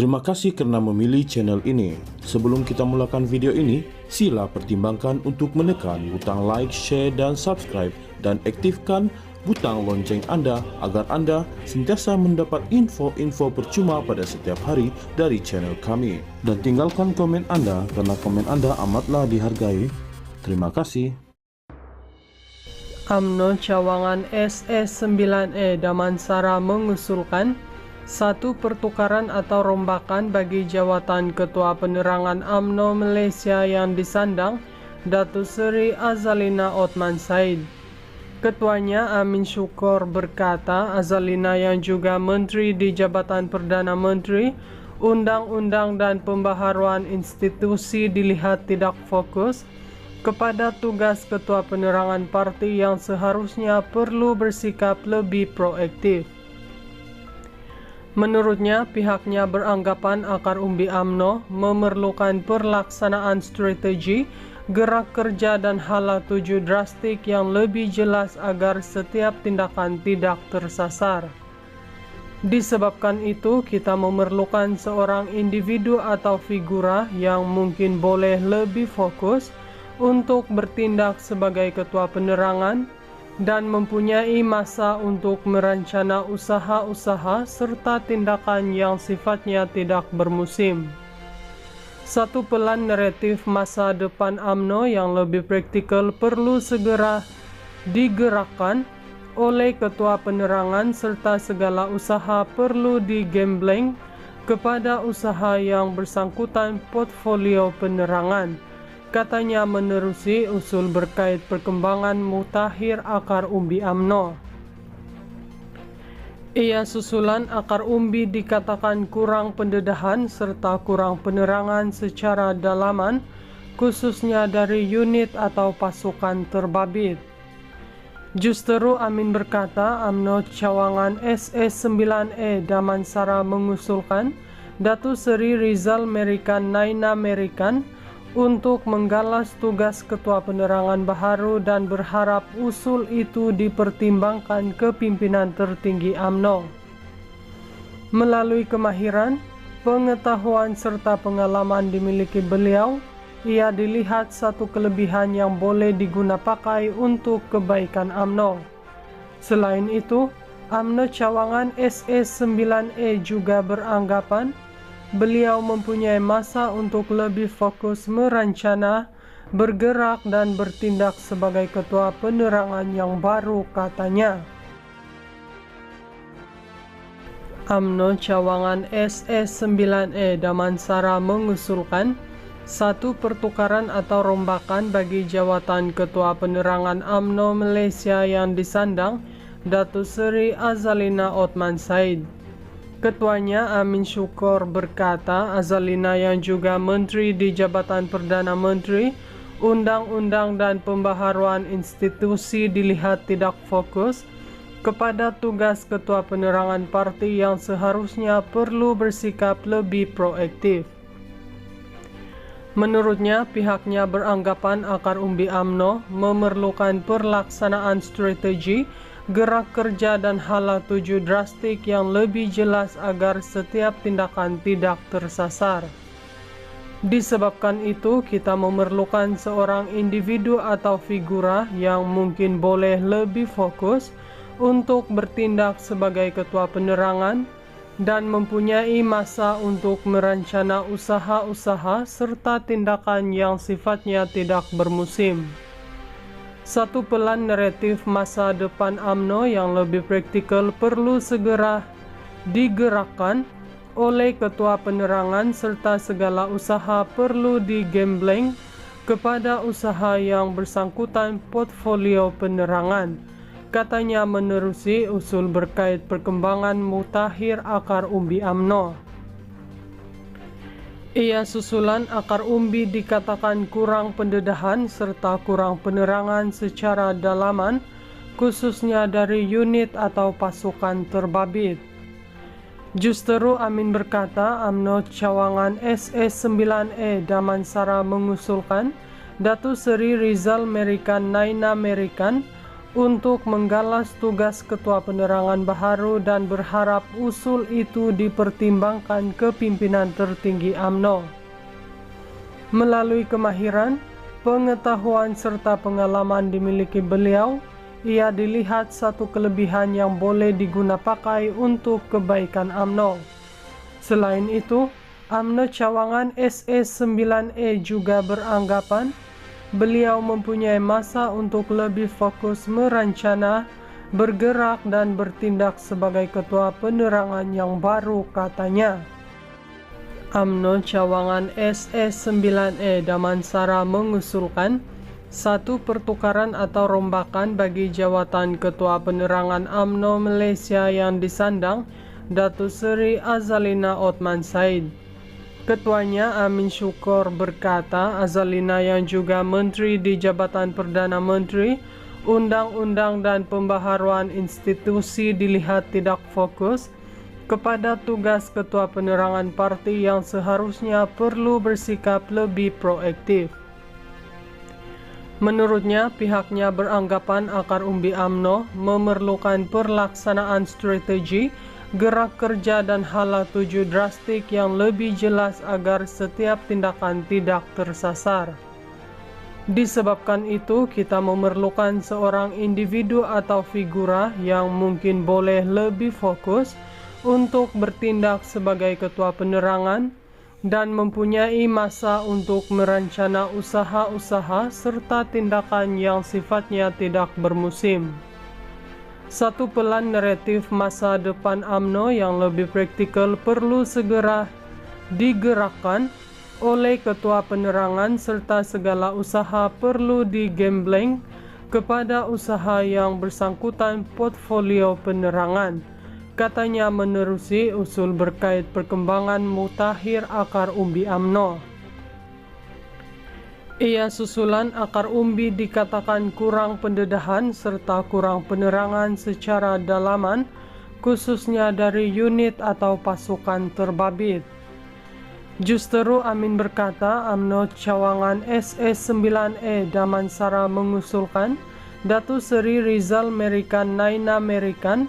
Terima kasih karena memilih channel ini. Sebelum kita mulakan video ini, sila pertimbangkan untuk menekan butang like, share, dan subscribe, dan aktifkan butang lonceng Anda agar Anda sentiasa mendapat info-info percuma pada setiap hari dari channel kami. Dan tinggalkan komen Anda karena komen Anda amatlah dihargai. Terima kasih. UMNO Cawangan SS9E Damansara mengusulkan satu pertukaran atau rombakan bagi jawatan Ketua Penerangan UMNO Malaysia yang disandang Datuk Seri Azalina Othman Said. Ketuanya Amin Syukur berkata Azalina yang juga Menteri di Jabatan Perdana Menteri, Undang-Undang dan Pembaharuan Institusi dilihat tidak fokus kepada tugas Ketua Penerangan Parti yang seharusnya perlu bersikap lebih proaktif. Menurutnya, pihaknya beranggapan akar umbi UMNO memerlukan pelaksanaan strategi, gerak kerja dan hala tuju drastik yang lebih jelas agar setiap tindakan tidak tersasar. Disebabkan itu, kita memerlukan seorang individu atau figura yang mungkin boleh lebih fokus untuk bertindak sebagai Ketua Penerangan dan mempunyai masa untuk merancana usaha-usaha serta tindakan yang sifatnya tidak bermusim. Satu pelan naratif masa depan UMNO yang lebih praktikal perlu segera digerakkan oleh Ketua Penerangan serta segala usaha perlu digembleng kepada usaha yang bersangkutan portfolio penerangan. Katanya menerusi usul berkait perkembangan mutakhir akar umbi UMNO. Ia susulan akar umbi dikatakan kurang pendedahan serta kurang penerangan secara dalaman, khususnya dari unit atau pasukan terbabit. Justeru Amin berkata UMNO Cawangan SS9E Damansara mengusulkan Datuk Seri Rizal Merican Naina Merican untuk menggalas tugas Ketua Penerangan baharu dan berharap usul itu dipertimbangkan kepimpinan tertinggi UMNO. Melalui kemahiran, pengetahuan serta pengalaman dimiliki beliau, ia dilihat satu kelebihan yang boleh digunapakai untuk kebaikan UMNO. Selain itu, UMNO Cawangan SS9E juga beranggapan beliau mempunyai masa untuk lebih fokus merancana, bergerak dan bertindak sebagai Ketua Penerangan yang baru, katanya. UMNO Cawangan SS9E Damansara mengusulkan satu pertukaran atau rombakan bagi jawatan Ketua Penerangan UMNO Malaysia yang disandang Datuk Seri Azalina Othman Said. Ketuanya Amin Syukur berkata Azalina yang juga Menteri di Jabatan Perdana Menteri, Undang-Undang dan Pembaharuan Institusi dilihat tidak fokus kepada tugas Ketua Penerangan Parti yang seharusnya perlu bersikap lebih proaktif. Menurutnya, pihaknya beranggapan akar umbi UMNO memerlukan pelaksanaan strategi, gerak kerja dan hala tuju drastik yang lebih jelas agar setiap tindakan tidak tersasar. Disebabkan itu, kita memerlukan seorang individu atau figura yang mungkin boleh lebih fokus untuk bertindak sebagai Ketua Penerangan dan mempunyai masa untuk merancana usaha-usaha serta tindakan yang sifatnya tidak bermusim. Satu pelan naratif masa depan UMNO yang lebih praktikal perlu segera digerakkan oleh Ketua Penerangan serta segala usaha perlu digembleng kepada usaha yang bersangkutan portfolio penerangan. Katanya menerusi usul berkait perkembangan mutakhir akar umbi UMNO. Ia susulan akar umbi dikatakan kurang pendedahan serta kurang penerangan secara dalaman, khususnya dari unit atau pasukan terbabit. Justru Amin berkata UMNO cawangan SE9E Damansara mengusulkan Datu Seri Rizal Merican Naina Merican untuk menggalas tugas Ketua Penerangan baharu dan berharap usul itu dipertimbangkan kepimpinan tertinggi UMNO. Melalui kemahiran, pengetahuan serta pengalaman dimiliki beliau, ia dilihat satu kelebihan yang boleh digunapakai untuk kebaikan UMNO. Selain itu, UMNO cawangan SE9E juga beranggapan beliau mempunyai masa untuk lebih fokus merencana, bergerak dan bertindak sebagai Ketua Penerangan yang baru, katanya. UMNO cawangan SE9E Damansara mengusulkan satu pertukaran atau rombakan bagi jawatan Ketua Penerangan UMNO Malaysia yang disandang Datu Seri Azalina Othman Said. Ketuanya Amin Syukur berkata Azalina yang juga Menteri di Jabatan Perdana Menteri, Undang-Undang dan Pembaharuan Institusi dilihat tidak fokus kepada tugas Ketua Penerangan Parti yang seharusnya perlu bersikap lebih proaktif. Menurutnya, pihaknya beranggapan akar umbi UMNO memerlukan pelaksanaan strategi, gerak kerja dan hala tuju drastik yang lebih jelas agar setiap tindakan tidak tersasar. Disebabkan itu, kita memerlukan seorang individu atau figura yang mungkin boleh lebih fokus untuk bertindak sebagai Ketua Penerangan dan mempunyai masa untuk merencana usaha-usaha serta tindakan yang sifatnya tidak bermusim. Satu pelan naratif masa depan UMNO yang lebih praktikal perlu segera digerakkan oleh Ketua Penerangan serta segala usaha perlu digembleng kepada usaha yang bersangkutan portfolio penerangan, katanya menerusi usul berkait perkembangan mutakhir akar umbi UMNO. Ia susulan akar umbi dikatakan kurang pendedahan serta kurang penerangan secara dalaman, khususnya dari unit atau pasukan terbabit. Justru Amin berkata UMNO cawangan SE9E Damansara mengusulkan Datu Seri Rizal Merican Naina Merican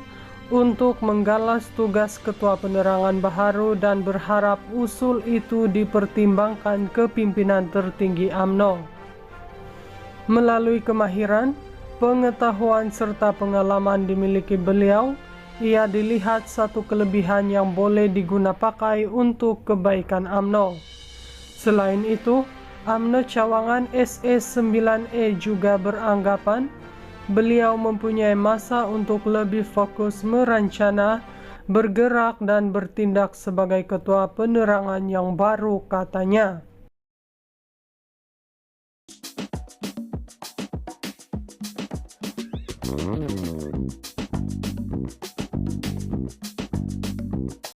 untuk menggalas tugas Ketua Penerangan baharu dan berharap usul itu dipertimbangkan kepimpinan tertinggi UMNO. Melalui kemahiran, pengetahuan serta pengalaman dimiliki beliau, ia dilihat satu kelebihan yang boleh digunapakai untuk kebaikan UMNO. Selain itu, UMNO cawangan SE9E juga beranggapan beliau mempunyai masa untuk lebih fokus merencana, bergerak dan bertindak sebagai Ketua Penerangan yang baru, katanya.